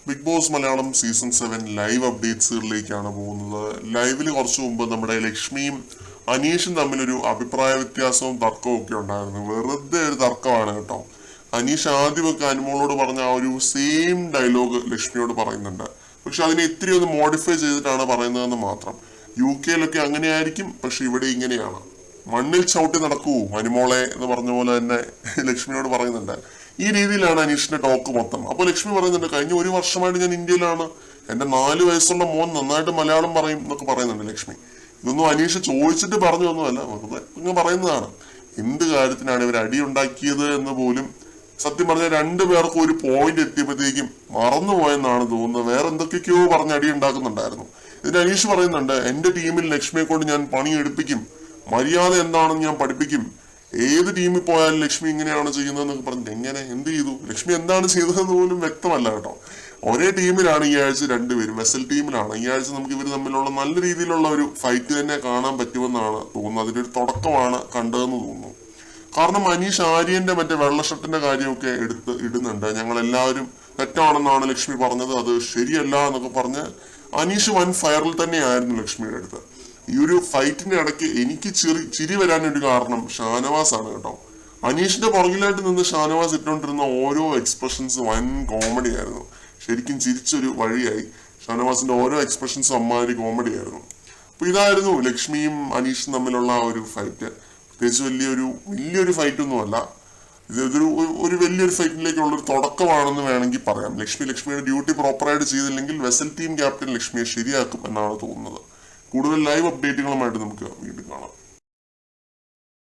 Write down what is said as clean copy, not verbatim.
Big Boss Malayalam season 7 live അപ്ഡേറ്റ്സുകളിലേക്കാണ് പോകുന്നത്. ലൈവിൽ കുറച്ചു മുമ്പ് നമ്മുടെ ലക്ഷ്മിയും അനീഷും തമ്മിലൊരു അഭിപ്രായ വ്യത്യാസവും തർക്കവും ഒക്കെ ഉണ്ടായിരുന്നു. വെറുതെ ഒരു തർക്കമാണ് കേട്ടോ. അനീഷ് ആദ്യമൊക്കെ അനുമോളോട് പറഞ്ഞ ആ ഒരു സെയിം ഡയലോഗ് ലക്ഷ്മിയോട് പറയുന്നുണ്ട്. പക്ഷെ അതിനെ ഇത്തിരി ഒന്ന് മോഡിഫൈ ചെയ്തിട്ടാണ് പറയുന്നതെന്ന് മാത്രം. UK അങ്ങനെയായിരിക്കും, പക്ഷെ ഇവിടെ ഇങ്ങനെയാണ്. മണ്ണിൽ ചവിട്ടി നടക്കൂ അനുമോളെ എന്ന് പറഞ്ഞ പോലെ തന്നെ ലക്ഷ്മിയോട് പറയുന്നുണ്ട്. ഈ രീതിയിലാണ് അനീഷിന്റെ ടോക്ക് മൊത്തം. അപ്പൊ ലക്ഷ്മി പറയുന്നുണ്ട്, കഴിഞ്ഞ 1 വർഷമായിട്ട് ഞാൻ ഇന്ത്യയിലാണ്, എന്റെ 4 വയസ്സുള്ള മോൻ നന്നായിട്ട് മലയാളം പറയും എന്നൊക്കെ പറയുന്നുണ്ട് ലക്ഷ്മി. ഇതൊന്നും അനീഷ് ചോദിച്ചിട്ട് പറഞ്ഞൊന്നുമല്ല, വെറുതെ ഇങ്ങനെ പറയുന്നതാണ്. എന്ത് കാര്യത്തിനാണ് ഇവർ അടിയുണ്ടാക്കിയത് എന്ന് പോലും സത്യം പറഞ്ഞാൽ 2 പേർക്കും ഒരു പോയിന്റ് എത്തിയപ്പോഴത്തേക്കും മറന്നുപോയെന്നാണ് തോന്നുന്നത്. വേറെ എന്തൊക്കെയൊക്കെയോ പറഞ്ഞ് അടി ഉണ്ടാക്കുന്നുണ്ടായിരുന്നു. ഇതിന് അനീഷ് പറയുന്നുണ്ട്, എന്റെ ടീമിൽ ലക്ഷ്മിയെ കൊണ്ട് ഞാൻ പണി എടുപ്പിക്കും, മര്യാദ എന്താണെന്ന് ഞാൻ പഠിപ്പിക്കും, ഏത് ടീമിൽ പോയാലും ലക്ഷ്മി ഇങ്ങനെയാണ് ചെയ്യുന്നതെന്നൊക്കെ പറഞ്ഞിട്ട് എങ്ങനെ എന്ത് ചെയ്തു, ലക്ഷ്മി എന്താണ് ചെയ്തതെന്ന് പോലും വ്യക്തമല്ല കേട്ടോ. ഒരേ ടീമിലാണ് ഈ ആഴ്ച 2 പേരും, വെസൽ ടീമിലാണ്. ഈ ആഴ്ച നമുക്ക് ഇവർ തമ്മിലുള്ള നല്ല രീതിയിലുള്ള ഒരു ഫൈറ്റ് തന്നെ കാണാൻ പറ്റുമെന്നാണ് തോന്നുന്നത്. അതിന്റെ ഒരു തുടക്കമാണ് കണ്ടതെന്ന് തോന്നുന്നു. കാരണം അനീഷ് ആര്യന്റെ മറ്റേ വെള്ള ഷർട്ടിന്റെ കാര്യമൊക്കെ ഇടുന്നുണ്ട്. ഞങ്ങൾ എല്ലാവരും തെറ്റാണെന്നാണ് ലക്ഷ്മി പറഞ്ഞത്, അത് ശരിയല്ല എന്നൊക്കെ പറഞ്ഞ് അനീഷ് വൻ ഫയറിൽ തന്നെയായിരുന്നു ലക്ഷ്മിയുടെ അടുത്ത്. ഈ ഒരു ഫൈറ്റിന്റെ ഇടയ്ക്ക് എനിക്ക് ചിരി വരാനൊരു കാരണം ഷാനവാസ് ആണ് കേട്ടോ. അനീഷിന്റെ പുറകിലായിട്ട് നിന്ന് ഷാനവാസ് ഇട്ടുകൊണ്ടിരുന്ന ഓരോ എക്സ്പ്രഷൻസ് വൻ കോമഡി ആയിരുന്നു. ശരിക്കും ചിരിച്ചൊരു വഴിയായി. ഷാനവാസിന്റെ ഓരോ എക്സ്പ്രഷൻസും അമ്മാതിരി കോമഡി ആയിരുന്നു. അപ്പൊ ഇതായിരുന്നു ലക്ഷ്മിയും അനീഷും തമ്മിലുള്ള ആ ഒരു ഫൈറ്റ്. പ്രത്യേകിച്ച് വലിയൊരു ഫൈറ്റ് ഒന്നുമല്ല. ഒരു വലിയൊരു ഫൈറ്റിലേക്കുള്ള ഒരു തുടക്കമാണെന്ന് വേണമെങ്കിൽ പറയാം. ലക്ഷ്മിയുടെ ഡ്യൂട്ടി പ്രോപ്പറായിട്ട് ചെയ്തില്ലെങ്കിൽ വെസൽ ടീം ക്യാപ്റ്റൻ ലക്ഷ്മിയെ ശരിയാക്കും എന്നാണ് തോന്നുന്നത്. കൂടുതൽ ലൈവ് അപ്ഡേറ്റുകളുമായിട്ട് നമുക്ക് വീണ്ടും കാണാം.